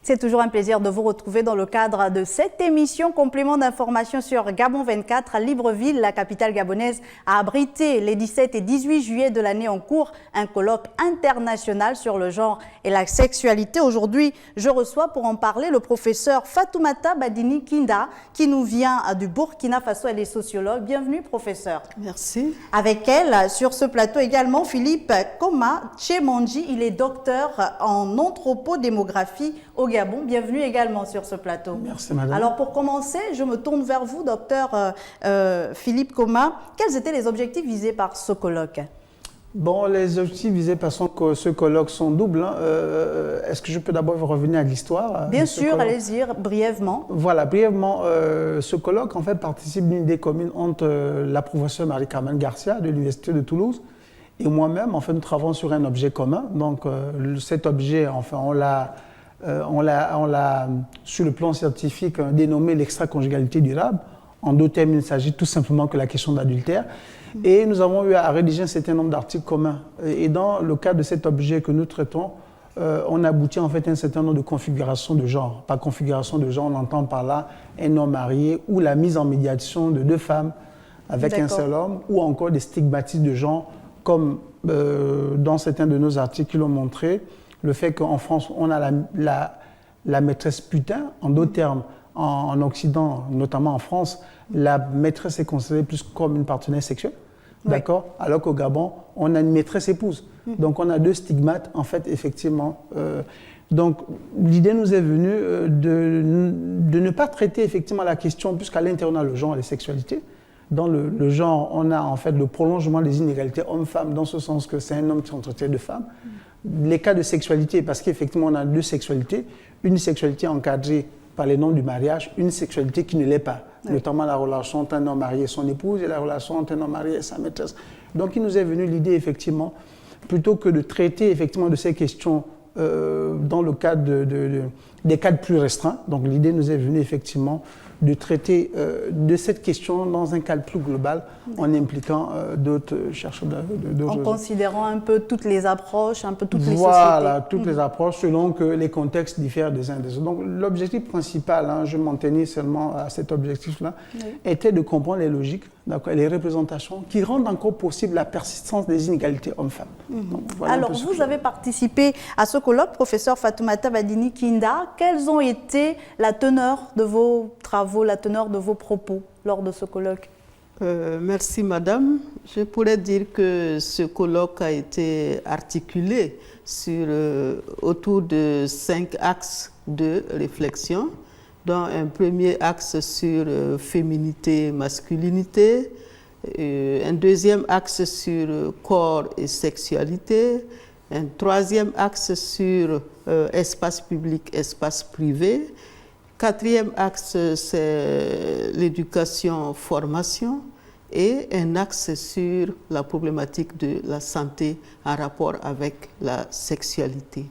C'est toujours un plaisir de vous retrouver dans le cadre de cette émission. Complément d'information sur Gabon 24. À Libreville, la capitale gabonaise, a abrité les 17 et 18 juillet de l'année en cours un colloque international sur le genre et la sexualité. Aujourd'hui, je reçois pour en parler le professeur Fatoumata Badini Kinda qui nous vient du Burkina Faso. Elle est sociologue. Bienvenue, professeur. Merci. Avec elle, sur ce plateau également, Philippe Koma Tchemonji. Il est docteur en anthropodémographie au Gabon. Bienvenue également sur ce plateau. Merci, madame. Alors, pour commencer, je me tourne vers vous, docteur Philippe Koma. Quels étaient les objectifs visés par ce colloque? Bon, les objectifs visés par ce colloque sont doubles. Est-ce que je peux d'abord revenir à l'histoire? Bien sûr, allez-y, brièvement. Voilà, brièvement, ce colloque, en fait, participe d'une idée commune entre la professeure Marie-Carmen Garcia de l'Université de Toulouse et moi-même. En fait, nous travaillons sur un objet commun. Donc, cet objet, enfin, on l'a, sur le plan scientifique, dénommé l'extraconjugalité durable. En d'autres termes, il ne s'agit tout simplement que la question d'adultère. Et nous avons eu à rédiger un certain nombre d'articles communs. Et dans le cadre de cet objet que nous traitons, on aboutit en fait à un certain nombre de configurations de genre. Par configuration de genre, on entend par là un homme marié ou la mise en médiation de deux femmes avec un seul homme, ou encore des stigmatismes de genre, comme dans certains de nos articles qui l'ont montré, le fait qu'en France, on a la maîtresse putain, en d'autres termes, en Occident, notamment en France, la maîtresse est considérée plus comme une partenaire sexuelle, d'accord? Alors qu'au Gabon, on a une maîtresse épouse. Donc on a deux stigmates, en fait, effectivement. Donc l'idée nous est venue de ne pas traiter effectivement la question, puisqu'à l'intérieur on a le genre et les sexualités. Dans le genre, on a en fait le prolongement des inégalités hommes-femmes, dans ce sens que c'est un homme qui s'entretient de femmes. Les cas de sexualité, parce qu'effectivement on a deux sexualités, une sexualité encadrée par les normes du mariage, une sexualité qui ne l'est pas, notamment la relation entre un homme marié et son épouse et la relation entre un homme marié et sa maîtresse. Donc il nous est venu l'idée effectivement, plutôt que de traiter effectivement de ces questions dans le cadre des cadres plus restreints, donc l'idée nous est venue effectivement de traiter de cette question dans un cadre plus global en impliquant d'autres chercheurs. En considérant un peu toutes les approches, un peu toutes les sociétés. Voilà, toutes les approches selon que les contextes diffèrent des uns des autres. Donc l'objectif principal, je m'en tenais seulement à cet objectif-là, était de comprendre les logiques, les représentations qui rendent encore possible la persistance des inégalités hommes-femmes. Voilà. Alors vous avez participé à ce colloque, professeur Fatoumata Badini Kinda. Quelles ont été la teneur de vos travaux, la teneur de vos propos lors de ce colloque? Merci madame. Je pourrais dire que ce colloque a été articulé autour de 5 axes de réflexion, dont un premier axe sur féminité, masculinité, un deuxième axe sur corps et sexualité, un troisième axe sur espace public, espace privé. Quatrième axe, c'est l'éducation-formation et un axe sur la problématique de la santé en rapport avec la sexualité.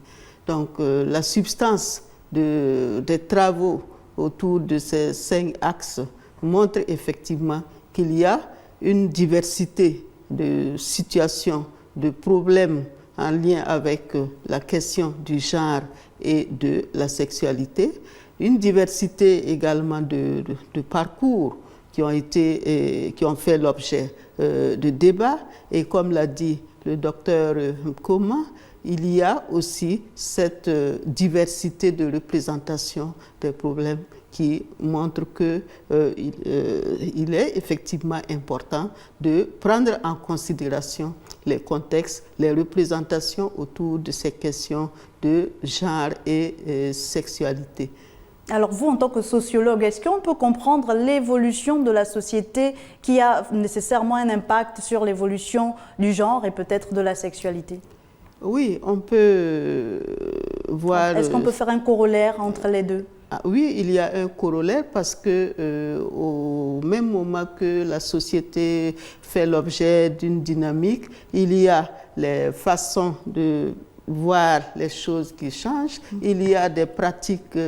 Donc, la substance des travaux autour de ces 5 axes montre effectivement qu'il y a une diversité de situations, de problèmes en lien avec la question du genre et de la sexualité, une diversité également de parcours qui ont fait l'objet de débats. Et comme l'a dit le docteur Koma, il y a aussi cette diversité de représentation des problèmes qui montre qu'il est effectivement important de prendre en considération les contextes, les représentations autour de ces questions de genre et sexualité. Alors vous, en tant que sociologue, est-ce qu'on peut comprendre l'évolution de la société qui a nécessairement un impact sur l'évolution du genre et peut-être de la sexualité? Oui, on peut voir... Est-ce qu'on peut faire un corollaire entre les deux? Oui, il y a un corollaire parce que au même moment que la société fait l'objet d'une dynamique, il y a les façons de voir les choses qui changent. Il y a des pratiques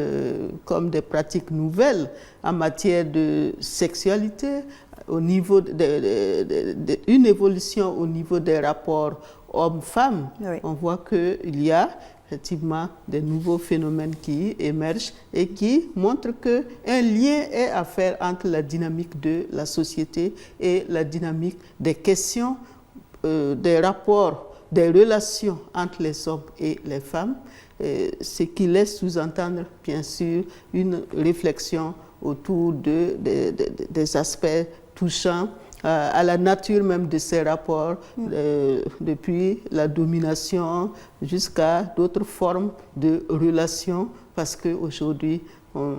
comme des pratiques nouvelles en matière de sexualité, au niveau une évolution au niveau des rapports hommes-femmes. Oui. On voit qu'il y a effectivement des nouveaux phénomènes qui émergent et qui montrent qu'un lien est à faire entre la dynamique de la société et la dynamique des questions, des rapports, des relations entre les hommes et les femmes, ce qui laisse sous-entendre, bien sûr, une réflexion autour des aspects touchant à la nature même de ces rapports, depuis la domination jusqu'à d'autres formes de relations, parce qu'aujourd'hui, on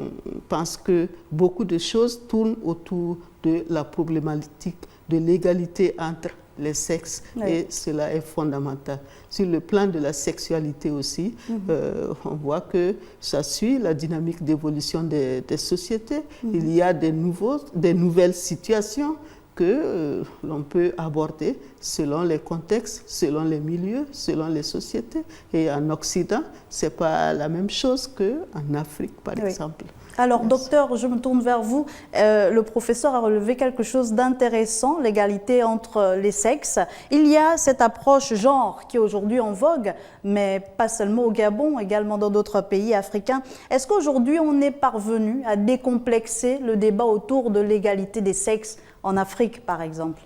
pense que beaucoup de choses tournent autour de la problématique de l'égalité entre les sexes, oui. Et cela est fondamental. Sur le plan de la sexualité aussi, on voit que ça suit la dynamique d'évolution des sociétés. Il y a des nouvelles situations que l'on peut aborder selon les contextes, selon les milieux, selon les sociétés. Et en Occident, ce n'est pas la même chose qu'en Afrique, par exemple. Alors, docteur, je me tourne vers vous. Le professeur a relevé quelque chose d'intéressant, l'égalité entre les sexes. Il y a cette approche genre qui est aujourd'hui en vogue, mais pas seulement au Gabon, également dans d'autres pays africains. Est-ce qu'aujourd'hui, on est parvenu à décomplexer le débat autour de l'égalité des sexes en Afrique, par exemple?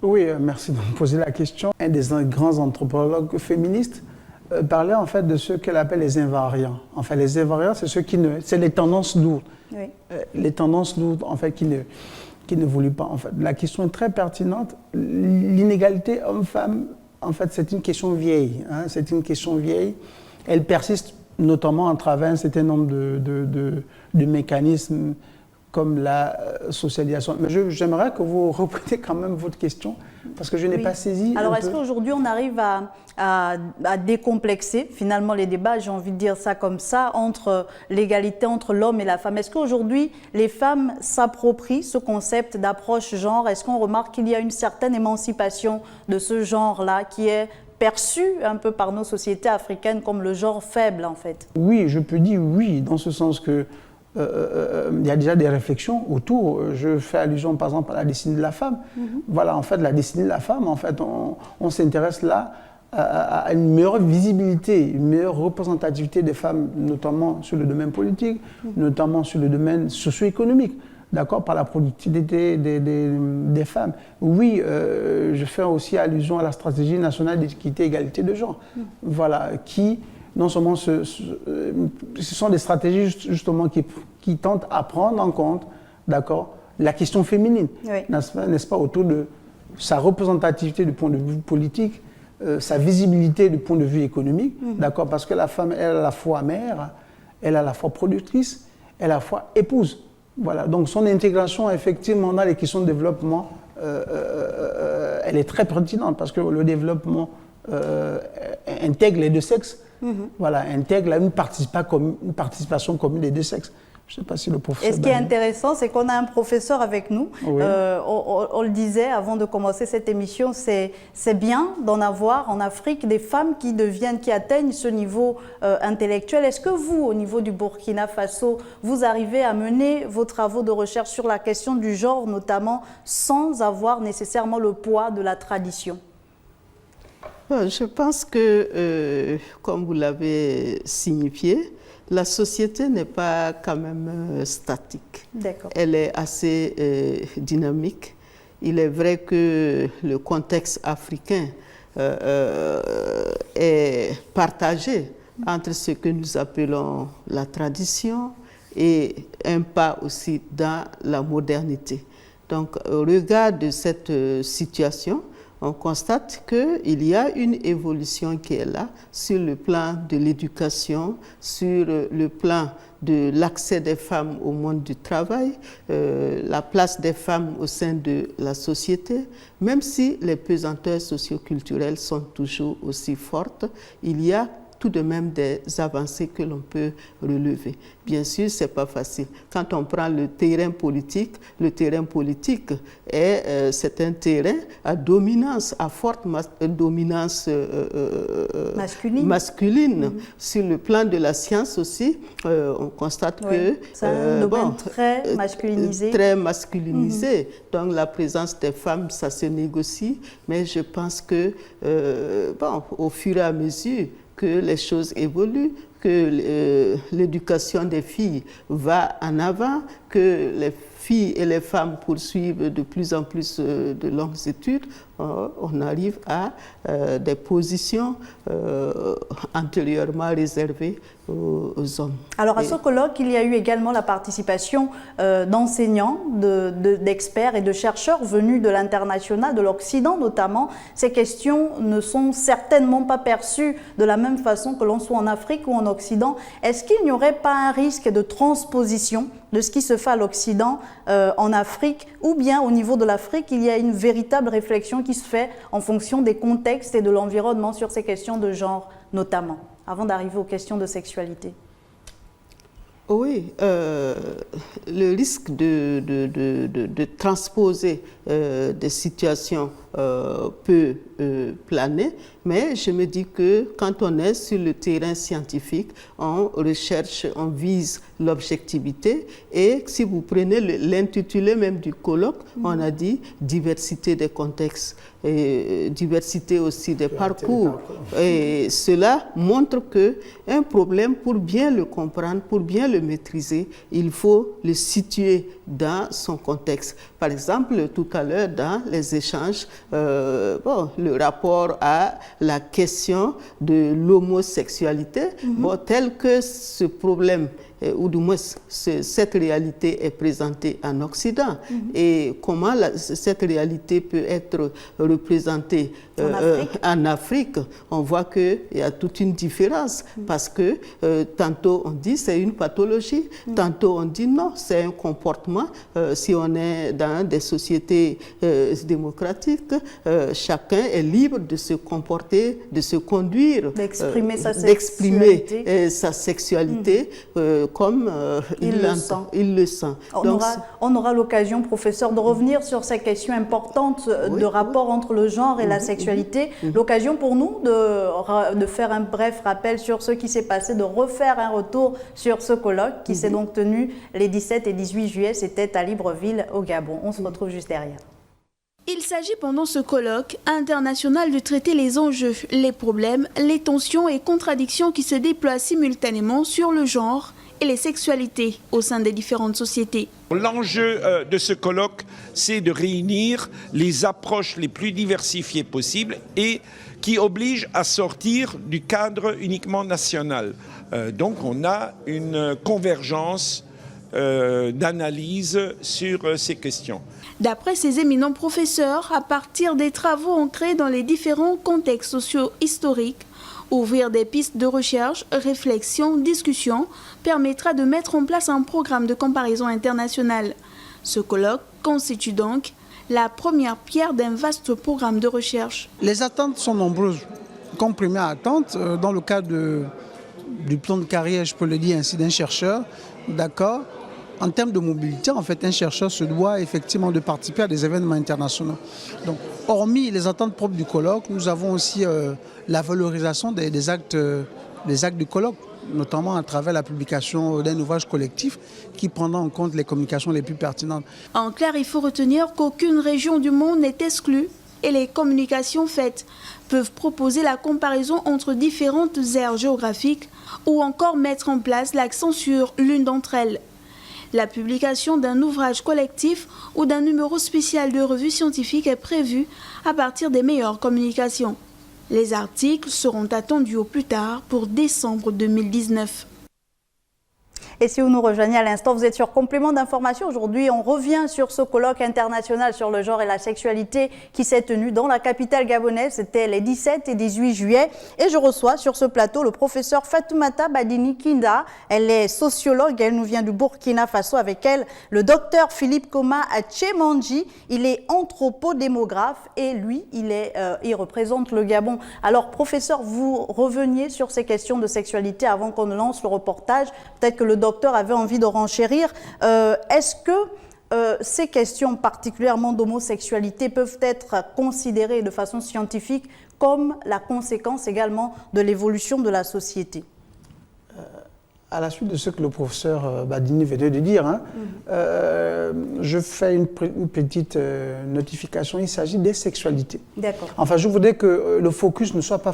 Oui, merci de me poser la question. Un des grands anthropologues féministes parlait en fait de ce qu'elle appelle les invariants. En fait, les invariants, c'est les tendances lourdes. Oui. Les tendances lourdes, en fait, qui ne voulaient pas. En fait, la question est très pertinente. L'inégalité homme-femme, en fait, c'est une question vieille. Hein, c'est une question vieille. Elle persiste notamment à travers un certain nombre de mécanismes comme la socialisation. Mais j'aimerais que vous repreniez quand même votre question, parce que je n'ai pas saisi. Alors, est-ce qu'aujourd'hui, on arrive à décomplexer finalement les débats, j'ai envie de dire ça comme ça, entre l'égalité entre l'homme et la femme? Est-ce qu'aujourd'hui, les femmes s'approprient ce concept d'approche genre? Est-ce qu'on remarque qu'il y a une certaine émancipation de ce genre-là qui est perçu un peu par nos sociétés africaines comme le genre faible, en fait? Oui, je peux dire oui, dans ce sens que il y a déjà des réflexions autour. Je fais allusion par exemple à la destinée de la femme. Voilà, en fait, la destinée de la femme, en fait, on s'intéresse là à une meilleure visibilité, une meilleure représentativité des femmes, notamment sur le domaine politique, notamment sur le domaine socio-économique, d'accord, par la productivité des femmes. Oui, je fais aussi allusion à la stratégie nationale d'équité et égalité de genre, voilà, qui non seulement ce sont des stratégies justement qui tentent à prendre en compte, d'accord, la question féminine, oui. N'est-ce pas, autour de sa représentativité du point de vue politique, sa visibilité du point de vue économique, d'accord, parce que la femme, elle est à la fois mère, elle est à la fois productrice, elle est à la fois épouse. Voilà, donc son intégration effectivement dans les questions de développement, elle est très pertinente parce que le développement intègre les deux sexes. Voilà, intègre une participation commune des deux sexes. Je ne sais pas si le professeur... Et ce qui est intéressant, c'est qu'on a un professeur avec nous. Oui. On le disait avant de commencer cette émission, c'est bien d'en avoir en Afrique des femmes qui atteignent ce niveau intellectuel. Est-ce que vous, au niveau du Burkina Faso, vous arrivez à mener vos travaux de recherche sur la question du genre, notamment, sans avoir nécessairement le poids de la tradition? Je pense que, comme vous l'avez signifié, la société n'est pas quand même statique. Elle est assez dynamique. Il est vrai que le contexte africain est partagé entre ce que nous appelons la tradition et un pas aussi dans la modernité. Donc, au regard de cette situation, on constate qu'il y a une évolution qui est là sur le plan de l'éducation, sur le plan de l'accès des femmes au monde du travail, la place des femmes au sein de la société. Même si les pesanteurs socioculturelles sont toujours aussi fortes, il y a tout de même des avancées que l'on peut relever. Bien sûr, ce n'est pas facile. Quand on prend le terrain politique c'est un terrain à dominance, à forte dominance masculine. Sur le plan de la science aussi, on constate que c'est un domaine très masculinisé. Très masculinisé. Donc la présence des femmes, ça se négocie, mais je pense que au fur et à mesure que les choses évoluent, que l'éducation des filles va en avant, que les filles et les femmes poursuivent de plus en plus de longues études, on arrive à des positions antérieurement réservées aux hommes. Alors à ce colloque, il y a eu également la participation d'enseignants, d'experts et de chercheurs venus de l'international, de l'Occident notamment. Ces questions ne sont certainement pas perçues de la même façon que l'on soit en Afrique ou en Occident. Est-ce qu'il n'y aurait pas un risque de transposition de ce qui se fait à l'Occident en Afrique, ou bien au niveau de l'Afrique, il y a une véritable réflexion qui se fait en fonction des contextes et de l'environnement sur ces questions de genre notamment, avant d'arriver aux questions de sexualité? Oui, le risque de transposer des situations peut planer, mais je me dis que quand on est sur le terrain scientifique, on recherche, on vise l'objectivité, et si vous prenez l'intitulé même du colloque, on a dit diversité des contextes, et diversité aussi des parcours. Et cela montre qu'un problème, pour bien le comprendre, pour bien le maîtriser, il faut le situer dans son contexte. Par exemple, tout à l'heure, dans les échanges, le rapport à la question de l'homosexualité, tel que ce problème, ou du moins cette réalité est présentée en Occident, et comment cette réalité peut être représentée en Afrique, on voit qu'il y a toute une différence, parce que tantôt on dit c'est une pathologie, tantôt on dit non, c'est un comportement. Si on est dans des sociétés démocratiques, chacun est libre de se comporter, de se conduire, d'exprimer sa sexualité comme il le sent. On aura l'occasion, professeur, de revenir sur ces questions importantes de rapport entre le genre et la sexualité. L'occasion pour nous de faire un bref rappel sur ce qui s'est passé, de refaire un retour sur ce colloque qui s'est donc tenu les 17 et 18 juillet. C'était à Libreville, au Gabon. On se retrouve juste derrière. Il s'agit pendant ce colloque international de traiter les enjeux, les problèmes, les tensions et contradictions qui se déploient simultanément sur le genre et les sexualités au sein des différentes sociétés. L'enjeu de ce colloque, c'est de réunir les approches les plus diversifiées possibles et qui obligent à sortir du cadre uniquement national. Donc on a une convergence d'analyse sur ces questions. D'après ces éminents professeurs, à partir des travaux ancrés dans les différents contextes socio-historiques, ouvrir des pistes de recherche, réflexion, discussion permettra de mettre en place un programme de comparaison internationale. Ce colloque constitue donc la première pierre d'un vaste programme de recherche. Les attentes sont nombreuses. Comme première attente, dans le cadre du plan de carrière, je peux le dire ainsi, d'un chercheur, d'accord. En termes de mobilité, en fait, un chercheur se doit effectivement de participer à des événements internationaux. Donc, hormis les attentes propres du colloque, nous avons aussi la valorisation des actes du colloque, notamment à travers la publication d'un ouvrage collectif qui prendra en compte les communications les plus pertinentes. En clair, il faut retenir qu'aucune région du monde n'est exclue et les communications faites peuvent proposer la comparaison entre différentes aires géographiques ou encore mettre en place l'accent sur l'une d'entre elles. La publication d'un ouvrage collectif ou d'un numéro spécial de revue scientifique est prévue à partir des meilleures communications. Les articles seront attendus au plus tard pour décembre 2019. Et si vous nous rejoignez à l'instant, vous êtes sur Complément d'information. Aujourd'hui, on revient sur ce colloque international sur le genre et la sexualité qui s'est tenu dans la capitale gabonaise. C'était les 17 et 18 juillet. Et je reçois sur ce plateau le professeur Fatoumata Badini Kinda. Elle est sociologue, elle nous vient du Burkina Faso. Avec elle, le docteur Philippe Koma Atchemanji. Il est anthropodémographe et lui, il représente le Gabon. Alors, professeur, vous reveniez sur ces questions de sexualité avant qu'on ne lance le reportage. Peut-être que le docteur avait envie de renchérir. Est-ce que ces questions particulièrement d'homosexualité peuvent être considérées de façon scientifique comme la conséquence également de l'évolution de la société? À la suite de ce que le professeur Badini venait de dire, je fais une petite notification. Il s'agit des sexualités. D'accord. Enfin, je voudrais que le focus ne soit pas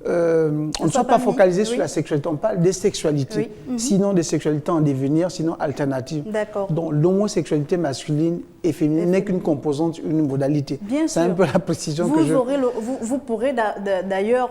on ne soit pas focalisé sur la sexualité, on parle des sexualités, sinon des sexualités en devenir, sinon alternatives. D'accord. Donc l'homosexualité masculine et féminine n'est qu'une composante, une modalité. Bien sûr. C'est un peu la précision que je... Vous pourrez d'ailleurs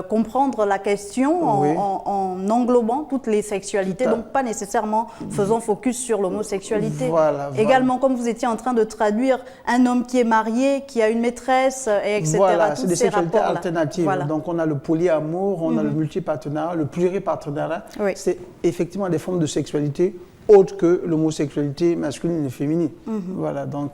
comprendre la question en englobant toutes les sexualités, donc pas nécessairement faisant focus sur l'homosexualité. Voilà. Également, comme vous étiez en train de traduire un homme qui est marié, qui a une maîtresse, etc. Voilà, c'est des sexualités alternatives. Voilà. Donc on a le polyamour, on a le multipartenariat, le pluripartenariat. Oui. C'est effectivement des formes de sexualité autres que l'homosexualité masculine et féminine. Voilà, donc...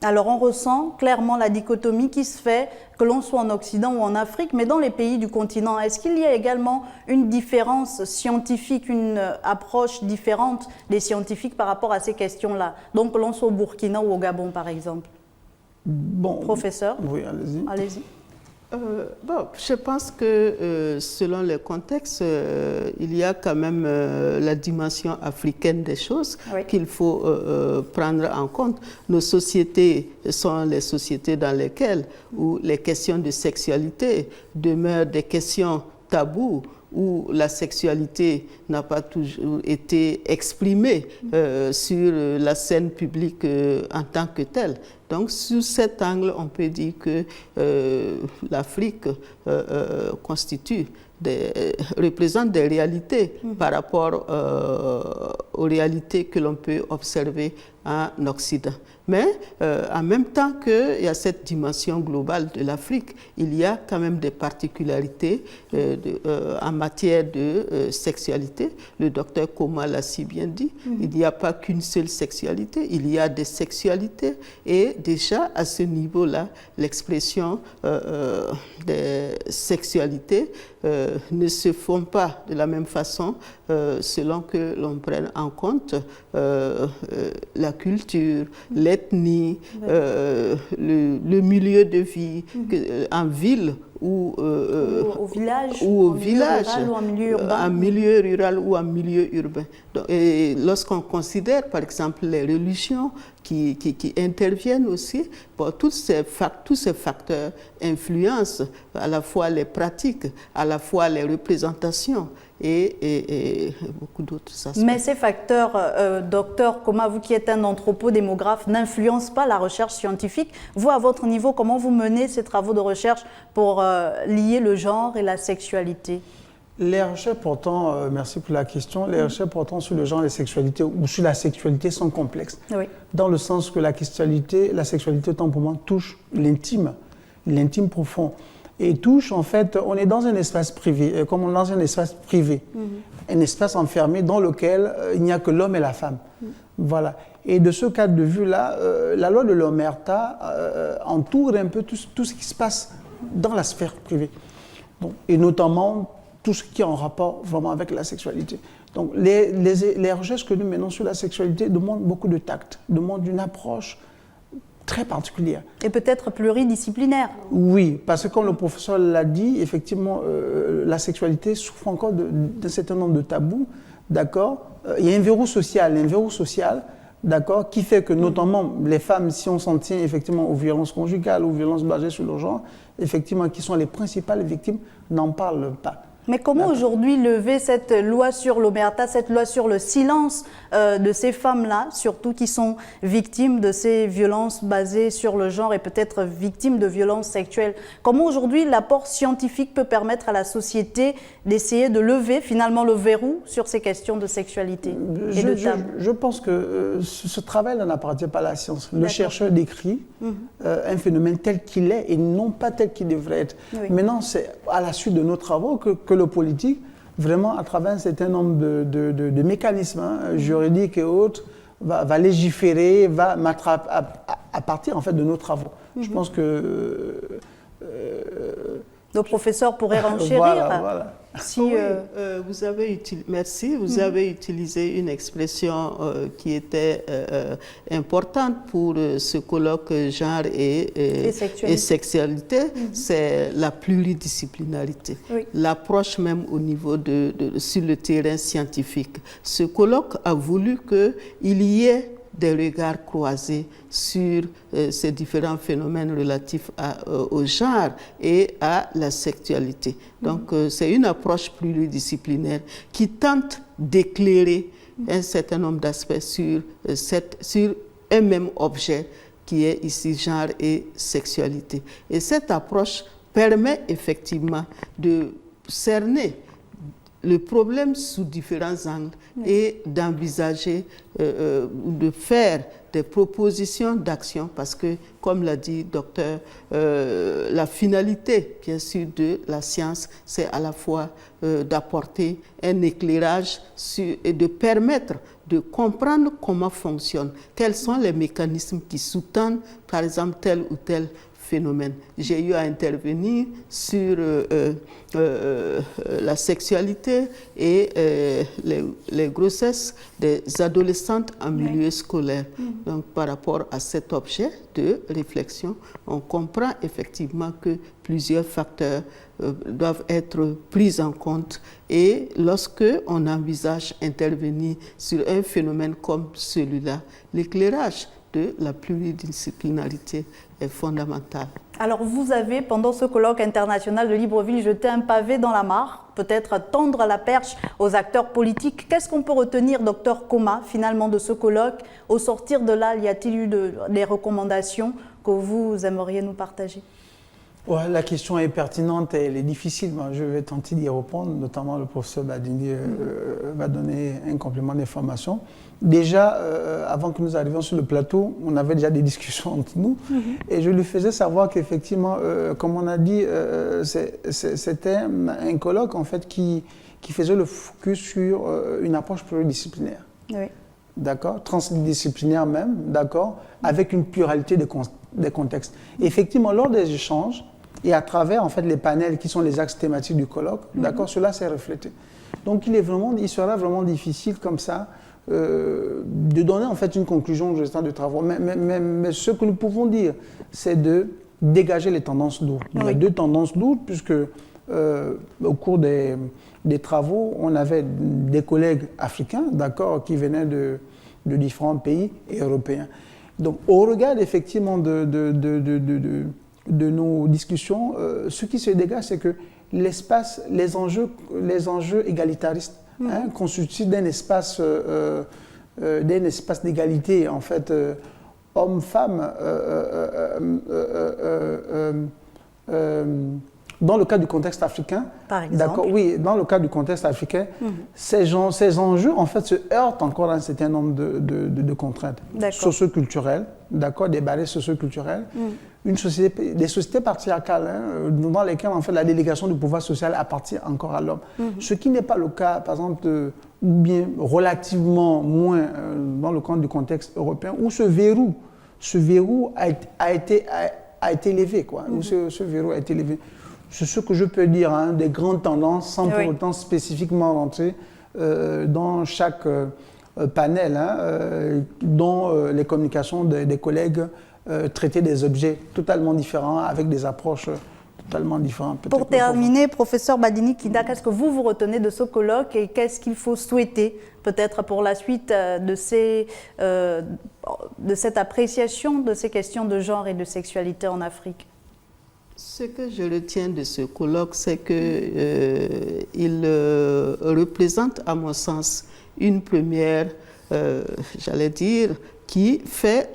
Alors on ressent clairement la dichotomie qui se fait, que l'on soit en Occident ou en Afrique, mais dans les pays du continent. Est-ce qu'il y a également une différence scientifique, une approche différente des scientifiques par rapport à ces questions-là? Donc que l'on soit au Burkina ou au Gabon, par exemple. Bon, professeur? Oui, allez-y. Allez-y. Je pense que selon les contextes, il y a quand même la dimension africaine des choses qu'il faut prendre en compte. Nos sociétés sont les sociétés dans lesquelles où les questions de sexualité demeurent des questions tabous, où la sexualité n'a pas toujours été exprimée sur la scène publique en tant que telle. Donc, sous cet angle, on peut dire que l'Afrique représente des réalités par rapport aux réalités que l'on peut observer en Occident. Mais en même temps qu'il y a cette dimension globale de l'Afrique, il y a quand même des particularités en matière de sexualité. Le docteur Koma l'a si bien dit, il n'y a pas qu'une seule sexualité, il y a des sexualités. Et déjà, à ce niveau-là, l'expression des sexualités ne se font pas de la même façon selon que l'on prenne en compte la culture, l'ethnie, le milieu de vie, en ville ou au village, ou en milieu rural, en milieu rural ou en milieu urbain. Donc, et lorsqu'on considère par exemple les religions qui interviennent aussi, bon, tous ces facteurs influencent à la fois les pratiques, à la fois les représentations et beaucoup d'autres aspects. Mais ces facteurs, docteur Koma, vous qui êtes un anthropodémographe, n'influencent pas la recherche scientifique. Vous, à votre niveau, comment vous menez ces travaux de recherche pour lier le genre et la sexualité? Les recherches portant, merci pour la question, les recherches portant sur le genre et la sexualité ou sur la sexualité sont complexes. Oui. Dans le sens que la sexualité, autant pour moi, touche l'intime profond. Et touche, en fait, on est dans un espace privé, comme on est dans un espace privé, un espace enfermé dans lequel il n'y a que l'homme et la femme. Voilà. Et de ce cadre de vue-là, la loi de l'Omerta entoure un peu tout ce qui se passe dans la sphère privée. Donc, et notamment tout ce qui est en rapport vraiment avec la sexualité. Donc les recherches que nous menons sur la sexualité demandent beaucoup de tact, demandent une approche très particulière. Et peut-être pluridisciplinaire. Oui, parce que comme le professeur l'a dit, effectivement, la sexualité souffre encore d'un certain nombre de tabous, d'accord. Il y a un verrou social, d'accord, qui fait que notamment les femmes, si on s'en tient effectivement aux violences conjugales, aux violences basées sur le genre, effectivement, qui sont les principales victimes, n'en parlent pas. Mais comment aujourd'hui lever cette loi sur l'omerta, cette loi sur le silence de ces femmes-là, surtout qui sont victimes de ces violences basées sur le genre et peut-être victimes de violences sexuelles? Comment aujourd'hui l'apport scientifique peut permettre à la société d'essayer de lever finalement le verrou sur ces questions de sexualité et de tabou? Je pense que ce travail n'appartient pas à la science. Le chercheur décrit un phénomène tel qu'il est et non pas tel qu'il devrait être. Oui. Maintenant, c'est à la suite de nos travaux que le politique, vraiment à travers un certain nombre de mécanismes juridiques et autres, va légiférer, va m'attraper à partir en fait de nos travaux. Je pense que nos professeurs pourraient renchérir. Voilà. Si, oui, vous avez merci. Vous avez utilisé une expression qui était importante pour ce colloque genre et sexualité. C'est la pluridisciplinarité. Oui. L'approche même au niveau sur le terrain scientifique. Ce colloque a voulu qu'il y ait des regards croisés sur ces différents phénomènes relatifs au genre et à la sexualité. Donc, c'est une approche pluridisciplinaire qui tente d'éclairer un certain nombre d'aspects sur un même objet qui est ici genre et sexualité. Et cette approche permet effectivement de cerner le problème sous différents angles et d'envisager, de faire des propositions d'action parce que, comme l'a dit le docteur, la finalité, bien sûr, de la science, c'est à la fois d'apporter un éclairage et de permettre de comprendre comment fonctionne, quels sont les mécanismes qui sous-tendent, par exemple, tel ou tel phénomène. J'ai eu à intervenir sur la sexualité et les grossesses des adolescentes en milieu scolaire. Donc, par rapport à cet objet de réflexion, on comprend effectivement que plusieurs facteurs doivent être pris en compte. Et lorsque on envisage intervenir sur un phénomène comme celui-là, l'éclairage de la pluridisciplinarité est fondamentale. Alors vous avez, pendant ce colloque international de Libreville, jeté un pavé dans la mare, peut-être tendre la perche aux acteurs politiques. Qu'est-ce qu'on peut retenir, docteur Koma, finalement, de ce colloque? Au sortir de là, y a-t-il eu des recommandations que vous aimeriez nous partager? Ouais, la question est pertinente et elle est difficile. Moi, je vais tenter d'y répondre, notamment le professeur Badini va donner un complément d'information. Déjà, avant que nous arrivions sur le plateau, on avait déjà des discussions entre nous et je lui faisais savoir qu'effectivement, comme on a dit, c'était un colloque en fait, qui faisait le focus sur une approche pluridisciplinaire. Oui. D'accord, transdisciplinaire même, d'accord, avec une pluralité des contextes. Et effectivement, lors des échanges et à travers en fait les panels qui sont les axes thématiques du colloque, d'accord, cela s'est reflété. Donc il sera vraiment difficile comme ça de donner en fait une conclusion au résultat de travaux. Mais ce que nous pouvons dire, c'est de dégager les tendances lourdes. Il y a deux tendances lourdes puisque au cours des travaux, on avait des collègues africains, d'accord, qui venaient de différents pays européens. Donc, au regard effectivement de nos discussions, ce qui se dégage, c'est que l'espace, les enjeux égalitaristes constituent d'un espace d'égalité, en fait, hommes-femmes. Dans le cas du contexte africain, par exemple. Oui, dans le cas du contexte africain, ces enjeux en fait se heurtent encore à un certain nombre de contraintes socio-culturelles, d'accord, des barrières socio-culturelles, des sociétés patriarcales dans lesquelles en fait la délégation du pouvoir social appartient encore à l'homme. Ce qui n'est pas le cas, par exemple, ou bien relativement moins dans le cadre du contexte européen, où ce verrou a été levé, quoi. Où ce verrou a été levé. C'est ce que je peux dire, des grandes tendances, sans pour autant spécifiquement rentrer dans chaque panel, dont les communications des collègues traitaient des objets totalement différents, avec des approches totalement différentes. Pour terminer, professeur Badini Kinda, qu'est-ce que vous retenez de ce colloque et qu'est-ce qu'il faut souhaiter peut-être pour la suite de cette appréciation de ces questions de genre et de sexualité en Afrique? Ce que je retiens de ce colloque, c'est qu'il représente, à mon sens, une première, j'allais dire, qui fait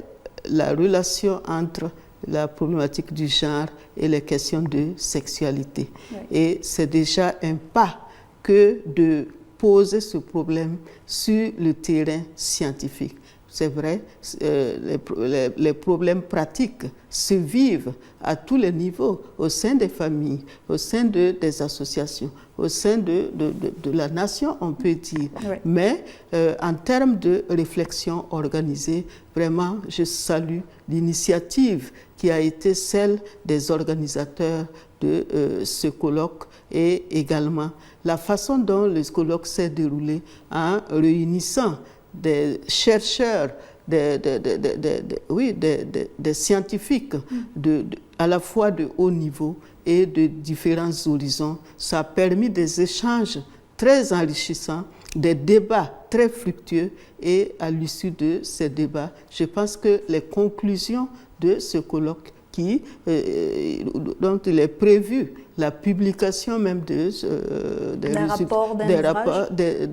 la relation entre la problématique du genre et les questions de sexualité. Oui. Et c'est déjà un pas que de poser ce problème sur le terrain scientifique. C'est vrai, les problèmes pratiques se vivent à tous les niveaux, au sein des familles, au sein des associations, au sein de la nation, on peut dire. Oui. Mais en termes de réflexion organisée, vraiment, je salue l'initiative qui a été celle des organisateurs de ce colloque et également la façon dont le colloque s'est déroulé en réunissant des chercheurs, des scientifiques à la fois de haut niveau et de différents horizons. Ça a permis des échanges très enrichissants, des débats très fructueux et à l'issue de ces débats, je pense que les conclusions de ce colloque dont il est prévu la publication même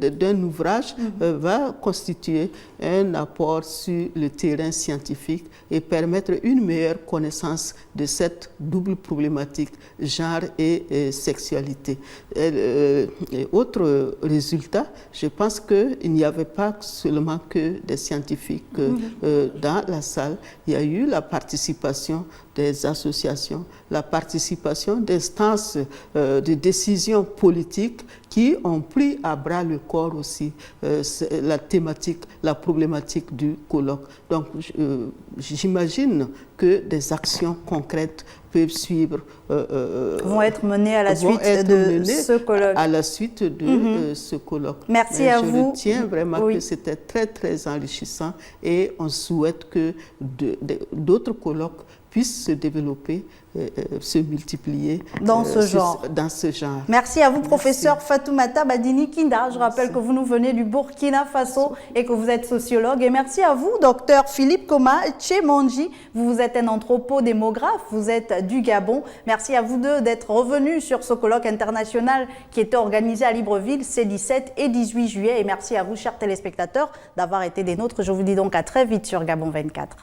d'un ouvrage va constituer un apport sur le terrain scientifique et permettre une meilleure connaissance de cette double problématique, genre et sexualité. Autre résultat, je pense qu'il n'y avait pas seulement que des scientifiques dans la salle, il y a eu la participation des associations, la participation d'instances de décision politique qui ont pris à bras le corps aussi la thématique, la problématique du colloque. Donc j'imagine que des actions concrètes peuvent suivre, vont être menées à la suite de ce colloque. À la suite de ce colloque. Merci à vous. Je retiens vraiment que c'était très très enrichissant et on souhaite que d'autres colloques puissent se développer, se multiplier dans ce genre. Merci à vous, professeur Fatoumata Badini Kinda. Je rappelle que vous nous venez du Burkina Faso et que vous êtes sociologue. Et merci à vous, docteur Philippe Koma Tchemonji. Vous êtes un anthropodémographe, vous êtes du Gabon. Merci à vous deux d'être revenus sur ce colloque international qui était organisé à Libreville ces 17 et 18 juillet. Et merci à vous, chers téléspectateurs, d'avoir été des nôtres. Je vous dis donc à très vite sur Gabon 24.